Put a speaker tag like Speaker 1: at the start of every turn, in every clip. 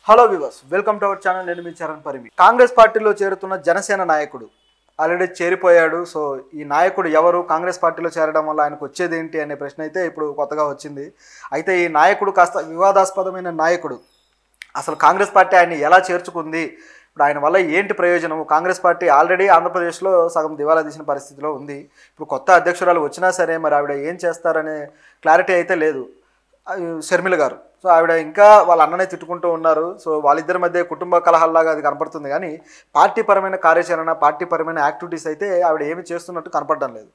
Speaker 1: Hello viewers, welcome to our channel. నేను మీ చరణ్ పరిమి. కాంగ్రెస్ పార్టీలో చేరుతున్న జనసేన నాయకుడు ఆల్రెడీ చేరిపోయాడు. సో ఈ నాయకుడు ఎవరు, కాంగ్రెస్ పార్టీలో చేరడం వల్ల ఆయనకు వచ్చేది ఏంటి అనే ప్రశ్న అయితే ఇప్పుడు కొత్తగా వచ్చింది. అయితే ఈ నాయకుడు కాస్త వివాదాస్పదమైన నాయకుడు. అసలు కాంగ్రెస్ పార్టీ ఆయన్ని ఎలా చేర్చుకుంది, ఇప్పుడు ఆయన వల్ల ఏంటి ప్రయోజనం? కాంగ్రెస్ పార్టీ ఆల్రెడీ ఆంధ్రప్రదేశ్లో సగం దివాలా తీసిన పరిస్థితిలో ఉంది. ఇప్పుడు కొత్త అధ్యక్షురాలు వచ్చినా సరే మరి ఆవిడ ఏం చేస్తారనే క్లారిటీ అయితే లేదు. షర్మిల గారు, సో ఆవిడ ఇంకా వాళ్ళ అన్ననే తిట్టుకుంటూ ఉన్నారు. సో వాళ్ళిద్దరి మధ్య కుటుంబ కలహాల్లాగా అది కనపడుతుంది, కానీ పార్టీ పరమైన కార్యాచరణ, పార్టీ పరమైన యాక్టివిటీస్ అయితే ఆవిడ ఏమి చేస్తున్నట్టు కనపడడం లేదు.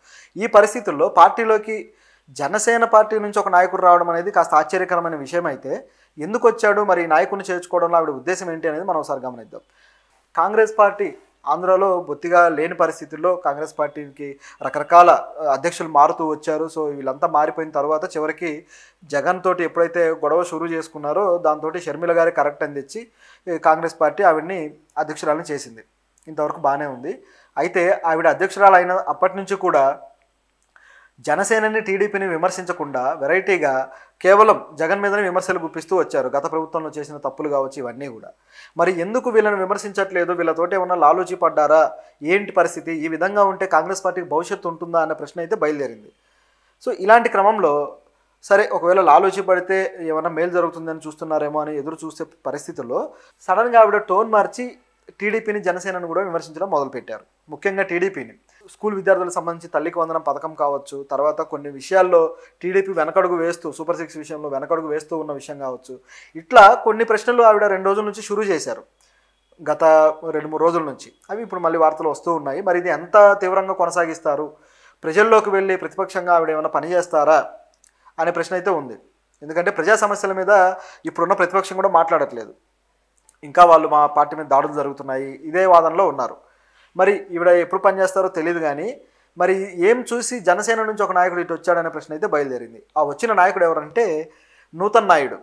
Speaker 1: ఈ పరిస్థితుల్లో పార్టీలోకి జనసేన పార్టీ నుంచి ఒక నాయకుడు రావడం అనేది కాస్త ఆశ్చర్యకరమైన విషయం. అయితే ఎందుకు వచ్చాడు, మరి నాయకుడిని చేర్చుకోవడంలో ఆవిడ ఉద్దేశం ఏంటి అనేది మనం ఒకసారి గమనిద్దాం. కాంగ్రెస్ పార్టీ ఆంధ్రాలో బొత్తిగా లేని పరిస్థితుల్లో కాంగ్రెస్ పార్టీకి రకరకాల అధ్యక్షులు మారుతూ వచ్చారు. సో వీళ్ళంతా మారిపోయిన తర్వాత చివరికి జగన్ తోటి ఎప్పుడైతే గొడవ షురూ చేసుకున్నారో దాంతో షర్మిల గారి కరెక్ట్ అని తెచ్చి కాంగ్రెస్ పార్టీ ఆవిడ్ని అధ్యక్షురాలను చేసింది. ఇంతవరకు బాగానే ఉంది. అయితే ఆవిడ అధ్యక్షురాలు అయిన అప్పటి నుంచి కూడా జనసేనని, టీడీపీని విమర్శించకుండా వెరైటీగా కేవలం జగన్ మీదనే విమర్శలు గుప్పిస్తూ వచ్చారు. గత ప్రభుత్వంలో చేసిన తప్పులు కావచ్చు, ఇవన్నీ కూడా. మరి ఎందుకు వీళ్ళని విమర్శించట్లేదు? వీళ్ళతోటి ఏమన్నా లాలూచి పడ్డారా? ఏంటి పరిస్థితి? ఈ విధంగా ఉంటే కాంగ్రెస్ పార్టీకి భవిష్యత్తు ఉంటుందా అనే ప్రశ్న అయితే బయలుదేరింది. సో ఇలాంటి క్రమంలో సరే, ఒకవేళ లాలూచి పడితే ఏమన్నా మేలు జరుగుతుందని చూస్తున్నారేమో అని ఎదురు చూసే పరిస్థితుల్లో సడన్గా ఆవిడ టోన్ మార్చి టీడీపీని, జనసేనను కూడా విమర్శించడం మొదలుపెట్టారు. ముఖ్యంగా టీడీపీని. స్కూల్ విద్యార్థులకు సంబంధించి తల్లికి వందనం పథకం కావచ్చు, తర్వాత కొన్ని విషయాల్లో టీడీపీ వెనకడుగు వేస్తూ, సూపర్ 6 విషయంలో వెనకడుగు వేస్తూ ఉన్న విషయం కావచ్చు. ఇట్లా కొన్ని ప్రశ్నలు ఆవిడ 2 రోజుల నుంచి షురూ చేశారు, గత 2-3 రోజుల నుంచి. అవి ఇప్పుడు మళ్ళీ వార్తలు వస్తూ ఉన్నాయి. మరి ఇది ఎంత తీవ్రంగా కొనసాగిస్తారు, ప్రజల్లోకి వెళ్ళి ప్రతిపక్షంగా ఆవిడ ఏమైనా పని చేస్తారా అనే ప్రశ్న అయితే ఉంది. ఎందుకంటే ప్రజా సమస్యల మీద ఇప్పుడున్న ప్రతిపక్షం కూడా మాట్లాడట్లేదు. ఇంకా వాళ్ళు మా పార్టీ మీద దాడులు జరుగుతున్నాయి, ఇదే వాదనలో ఉన్నారు. మరి ఈవిడ ఎప్పుడు పనిచేస్తారో తెలియదు, కానీ మరి ఏం చూసి జనసేన నుంచి ఒక నాయకుడు ఇటు వచ్చాడనే ప్రశ్న అయితే బయలుదేరింది. ఆ వచ్చిన నాయకుడు ఎవరంటే నూతన్ నాయుడు.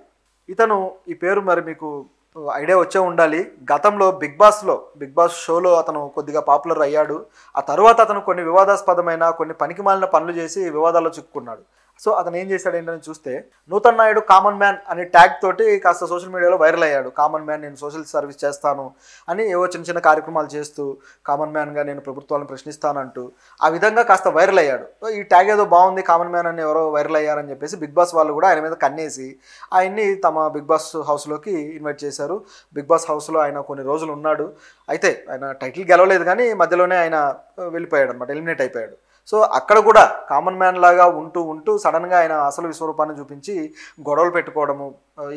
Speaker 1: ఇతను, ఈ పేరు మరి మీకు ఐడియా వచ్చే ఉండాలి. గతంలో బిగ్ బాస్ షోలో అతను కొద్దిగా పాపులర్ అయ్యాడు. ఆ తర్వాత అతను కొన్ని వివాదాస్పదమైన, కొన్ని పనికిమాలిన పనులు చేసి వివాదాల్లో చిక్కుకున్నాడు. సో అతను ఏం చేశాడు ఏంటని చూస్తే, నూతన్ నాయుడు కామన్ మ్యాన్ అనే ట్యాగ్ తోటి కాస్త సోషల్ మీడియాలో వైరల్ అయ్యాడు. కామన్ మ్యాన్, నేను సోషల్ సర్వీస్ చేస్తాను అని ఏవో చిన్న చిన్న కార్యక్రమాలు చేస్తూ, కామన్ మ్యాన్గా నేను ప్రభుత్వాలను ప్రశ్నిస్తానంటూ ఆ విధంగా కాస్త వైరల్ అయ్యాడు. ఈ ట్యాగ్ ఏదో బాగుంది, కామన్ మ్యాన్ అని ఎవరో వైరల్ అయ్యారని చెప్పేసి బిగ్ బాస్ వాళ్ళు కూడా ఆయన మీద కన్నేసి ఆయన్ని తమ బిగ్ బాస్ హౌస్లోకి ఇన్వైట్ చేశారు. బిగ్ బాస్ హౌస్లో ఆయన కొన్ని రోజులు ఉన్నాడు. అయితే ఆయన టైటిల్ గెలవలేదు, కానీ మధ్యలోనే ఆయన వెళ్ళిపోయాడు అనమాట, ఎలిమినేట్ అయిపోయాడు. సో అక్కడ కూడా కామన్ మ్యాన్ లాగా ఉంటూ సడన్గా ఆయన అసలు విశ్వరూపాన్ని చూపించి గొడవలు పెట్టుకోవడము,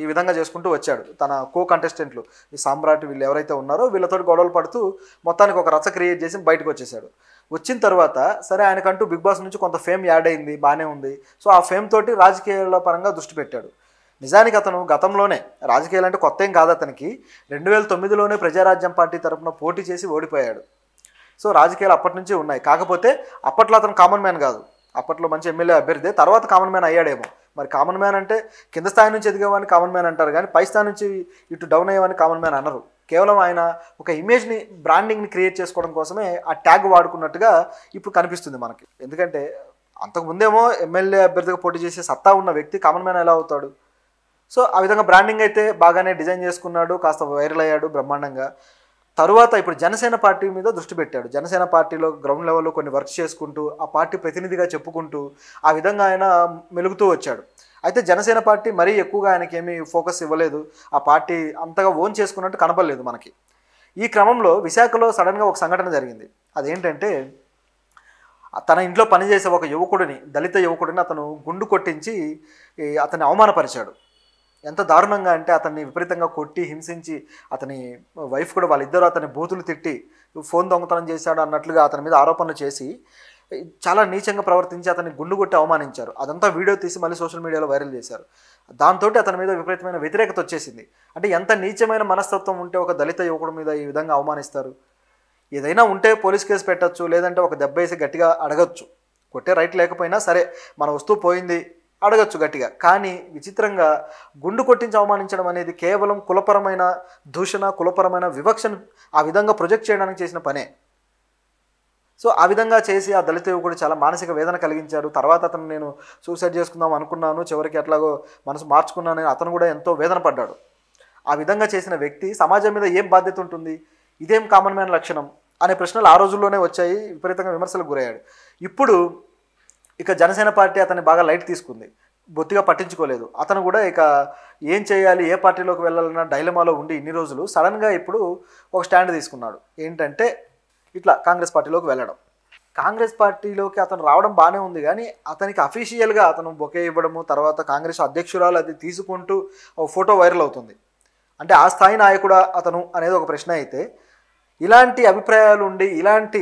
Speaker 1: ఈ విధంగా చేసుకుంటూ వచ్చాడు. తన కంటెస్టెంట్లు, ఈ సామ్రాట్, వీళ్ళు ఎవరైతే ఉన్నారో వీళ్ళతో గొడవలు పడుతూ మొత్తానికి ఒక రచ్చ క్రియేట్ చేసి బయటకు వచ్చేసాడు. వచ్చిన తర్వాత సరే, ఆయనకంటూ బిగ్ బాస్ నుంచి కొంత ఫేమ్ యాడ్ అయింది, బాగానే ఉంది. సో ఆ ఫేమ్ తోటి రాజకీయాల పరంగా దృష్టి పెట్టాడు. నిజానికి అతను గతంలోనే, రాజకీయాలు అంటే కొత్త ఏం కాదు అతనికి, 2009లోనే ప్రజారాజ్యం పార్టీ తరఫున పోటీ చేసి ఓడిపోయాడు. సో రాజకీయాలు అప్పటి నుంచి ఉన్నాయి. కాకపోతే అప్పట్లో అతను కామన్ మ్యాన్ కాదు, అప్పట్లో మంచి ఎమ్మెల్యే అభ్యర్థి. తర్వాత కామన్ మ్యాన్ అయ్యాడేమో. మరి కామన్ మ్యాన్ అంటే కింద స్థాయి నుంచి ఎదిగేవాడిని కామన్ మ్యాన్ అంటారు, కానీ పై స్థాయి నుంచి ఇటు డౌన్ అయ్యేవాడిని కామన్ మ్యాన్ అనరు. కేవలం ఆయన ఒక ఇమేజ్ని, బ్రాండింగ్ని క్రియేట్ చేసుకోవడం కోసమే ఆ ట్యాగ్ వాడుకున్నట్టుగా ఇప్పుడు కనిపిస్తుంది మనకి. ఎందుకంటే అంతకుముందేమో ఎమ్మెల్యే అభ్యర్థిగా పోటీ చేసే సత్తా ఉన్న వ్యక్తి కామన్ మ్యాన్ ఎలా అవుతాడు? సో ఆ విధంగా బ్రాండింగ్ అయితే బాగానే డిజైన్ చేసుకున్నాడు, కాస్త వైరల్ అయ్యాడు బ్రహ్మాండంగా. తరువాత ఇప్పుడు జనసేన పార్టీ మీద దృష్టి పెట్టాడు. జనసేన పార్టీలో గ్రౌండ్ లెవెల్లో కొన్ని వర్క్స్ చేసుకుంటూ, ఆ పార్టీ ప్రతినిధిగా చెప్పుకుంటూ ఆ విధంగా ఆయన మెలుగుతూ వచ్చాడు. అయితే జనసేన పార్టీ మరీ ఎక్కువగా ఆయనకి ఏమీ ఫోకస్ ఇవ్వలేదు, ఆ పార్టీ అంతగా ఓన్ చేసుకున్నట్టు కనపడలేదు మనకి. ఈ క్రమంలో విశాఖలో సడన్గా ఒక సంఘటన జరిగింది. అదేంటంటే, తన ఇంట్లో పనిచేసే ఒక యువకుడిని, దళిత యువకుడిని అతను గుండు కొట్టించి అతన్ని అవమానపరిచాడు. ఎంత దారుణంగా అంటే అతన్ని విపరీతంగా కొట్టి, హింసించి, అతని వైఫ్ కూడా, వాళ్ళిద్దరూ అతని బూతులు తిట్టి ఫోన్ దొంగతనం చేశాడు అన్నట్లుగా అతని మీద ఆరోపణలు చేసి చాలా నీచంగా ప్రవర్తించి అతన్ని గుండు కొట్టి అవమానించారు. అదంతా వీడియో తీసి మళ్ళీ సోషల్ మీడియాలో వైరల్ చేశారు. దాంతో అతని మీద విపరీతమైన వ్యతిరేకత వచ్చేసింది. అంటే ఎంత నీచమైన మనస్తత్వం ఉంటే ఒక దళిత యువకుడి మీద ఈ విధంగా అవమానిస్తారు? ఏదైనా ఉంటే పోలీస్ కేసు పెట్టచ్చు, లేదంటే ఒక దెబ్బ వేసి గట్టిగా అడగచ్చు. కొట్టే రైట్ లేకపోయినా సరే, మన వస్తువు పోయింది అడగచ్చు గట్టిగా. కానీ విచిత్రంగా గుండు కొట్టించి అవమానించడం అనేది కేవలం కులపరమైన దూషణ, కులపరమైన వివక్షను ఆ విధంగా ప్రొజెక్ట్ చేయడానికి చేసిన పనే. సో ఆ విధంగా చేసి ఆ దళిత యువకుడు చాలా మానసిక వేదన కలిగించారు. తర్వాత అతను, నేను సూసైడ్ చేసుకుందాం అనుకున్నాను, చివరికి ఎట్లాగో మనసు మార్చుకున్నానని అతను కూడా ఎంతో వేదన పడ్డాడు. ఆ విధంగా చేసిన వ్యక్తి సమాజం మీద ఏం బాధ్యత ఉంటుంది, ఇదేం కామన్ మ్యాన్ లక్షణం అనే ప్రశ్నలు ఆ రోజుల్లోనే వచ్చాయి. విపరీతంగా విమర్శలకు గురయ్యాడు. ఇప్పుడు ఇక జనసేన పార్టీ అతన్ని బాగా లైట్ తీసుకుంది, బొత్తిగా పట్టించుకోలేదు. అతను కూడా ఇక ఏం చేయాలి, ఏ పార్టీలోకి వెళ్ళాలన్న డైలమాలో ఉండి ఇన్ని రోజులు సడన్గా ఇప్పుడు ఒక స్టాండ్ తీసుకున్నాడు. ఏంటంటే ఇట్లా కాంగ్రెస్ పార్టీలోకి వెళ్ళడం. కాంగ్రెస్ పార్టీలోకి అతను రావడం బాగానే ఉంది, కానీ అతనికి అఫీషియల్గా అతను బొకే ఇవ్వడము, తర్వాత కాంగ్రెస్ అధ్యక్షురాలు అది తీసుకుంటూ ఒక ఫోటో వైరల్ అవుతుంది. అంటే ఆ స్థాయి నాయకుడా అతను అనేది ఒక ప్రశ్న అయితే, ఇలాంటి అభిప్రాయాలు ఉండి ఇలాంటి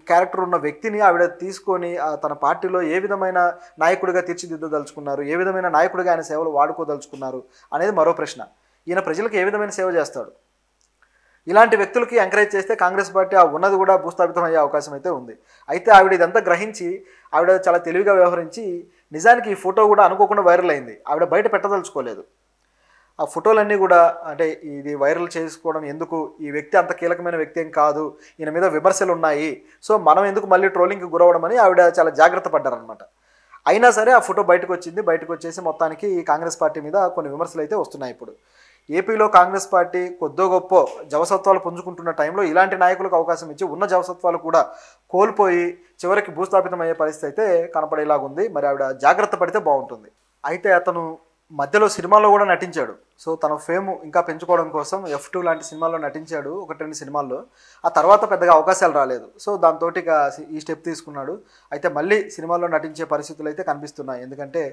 Speaker 1: క్యారెక్టర్ ఉన్న వ్యక్తిని ఆవిడ తీసుకొని తన పార్టీలో ఏ విధమైన నాయకుడిగా తీర్చిదిద్దదలుచుకున్నారు, ఏ విధమైన నాయకుడిగా ఆయన సేవలు వాడుకోదలుచుకున్నారు అనేది మరో ప్రశ్న. ఈయన ప్రజలకు ఏ విధమైన సేవ చేస్తాడు? ఇలాంటి వ్యక్తులకి ఎంకరేజ్ చేస్తే కాంగ్రెస్ పార్టీ ఆ ఉన్నది కూడా భూస్థాపితం అయ్యే అవకాశం అయితే ఉంది. అయితే ఆవిడ ఇదంతా గ్రహించి ఆవిడ చాలా తెలివిగా వ్యవహరించి నిజానికి ఈ ఫోటో కూడా అనుకోకుండా వైరల్ అయింది. ఆవిడ బయట పెట్టదలుచుకోలేదు. ఆ ఫోటోలన్నీ కూడా అంటే ఇది వైరల్ చేసుకోవడం ఎందుకు, ఈ వ్యక్తి అంత కీలకమైన వ్యక్తి ఏం కాదు, ఈయన మీద విమర్శలు ఉన్నాయి, సో మనం ఎందుకు మళ్ళీ ట్రోలింగ్కి గురవడం అని ఆవిడ చాలా జాగ్రత్త పడ్డారనమాట. అయినా సరే ఆ ఫోటో బయటకు వచ్చింది. బయటకు వచ్చేసి మొత్తానికి కాంగ్రెస్ పార్టీ మీద కొన్ని విమర్శలు అయితే వస్తున్నాయి. ఇప్పుడు ఏపీలో కాంగ్రెస్ పార్టీ కొద్దో గొప్ప జవసత్వాలు పుంజుకుంటున్న టైంలో ఇలాంటి నాయకులకు అవకాశం ఇచ్చి ఉన్న జవసత్వాలు కూడా కోల్పోయి చివరికి భూస్థాపితం అయ్యే పరిస్థితి అయితే కనపడేలాగుంది. మరి ఆవిడ జాగ్రత్త పడితే బాగుంటుంది. అయితే అతను మధ్యలో సినిమాల్లో కూడా నటించాడు. సో తన ఫేమ్ ఇంకా పెంచుకోవడం కోసం F2 లాంటి సినిమాల్లో నటించాడు, 1-2 సినిమాల్లో. ఆ తర్వాత పెద్దగా అవకాశాలు రాలేదు. సో దాంతో ఇక ఈ స్టెప్ తీసుకున్నాడు. అయితే మళ్ళీ సినిమాల్లో నటించే పరిస్థితులు అయితే కనిపిస్తున్నాయి. ఎందుకంటే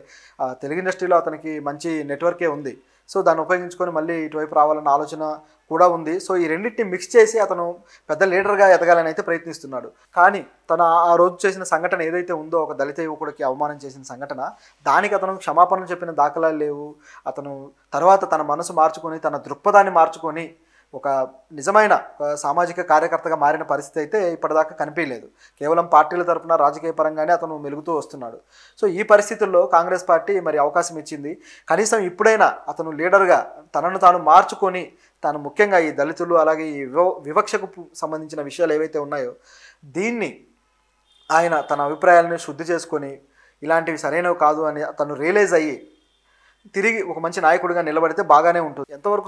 Speaker 1: తెలుగు ఇండస్ట్రీలో అతనికి మంచి నెట్వర్కే ఉంది. సో దాన్ని ఉపయోగించుకొని మళ్ళీ ఇటువైపు రావాలన్న ఆలోచన కూడా ఉంది. సో ఈ రెండింటిని మిక్స్ చేసి అతను పెద్ద లీడర్గా ఎదగాలని అయితే ప్రయత్నిస్తున్నాడు. కానీ తన ఆ రోజు చేసిన సంఘటన ఏదైతే ఉందో, ఒక దళిత యువకుడికి అవమానం చేసిన సంఘటన, దానికి అతను క్షమాపణలు చెప్పిన దాఖలాలు లేవు. అతను తర్వాత తన మనసు మార్చుకొని తన దృక్పథాన్ని మార్చుకొని ఒక నిజమైన సామాజిక కార్యకర్తగా మారిన పరిస్థితి అయితే ఇప్పటిదాకా కనిపించలేదు. కేవలం పార్టీల తరపున రాజకీయ పరంగానే అతను మెలుగుతూ వస్తున్నాడు. సో ఈ పరిస్థితుల్లో కాంగ్రెస్ పార్టీ మరి అవకాశం ఇచ్చింది. కనీసం ఇప్పుడైనా అతను లీడర్గా తనను తాను మార్చుకొని, తాను ముఖ్యంగా ఈ దళితులు అలాగే ఈ వివక్షకు సంబంధించిన విషయాలు ఏవైతే ఉన్నాయో దీన్ని ఆయన తన అభిప్రాయాలను శుద్ధి చేసుకొని ఇలాంటివి సరైనవి కాదు అని తను రియలైజ్ అయ్యి తిరిగి ఒక మంచి నాయకుడిగా నిలబడితే బాగానే ఉంటుంది. ఎంతవరకు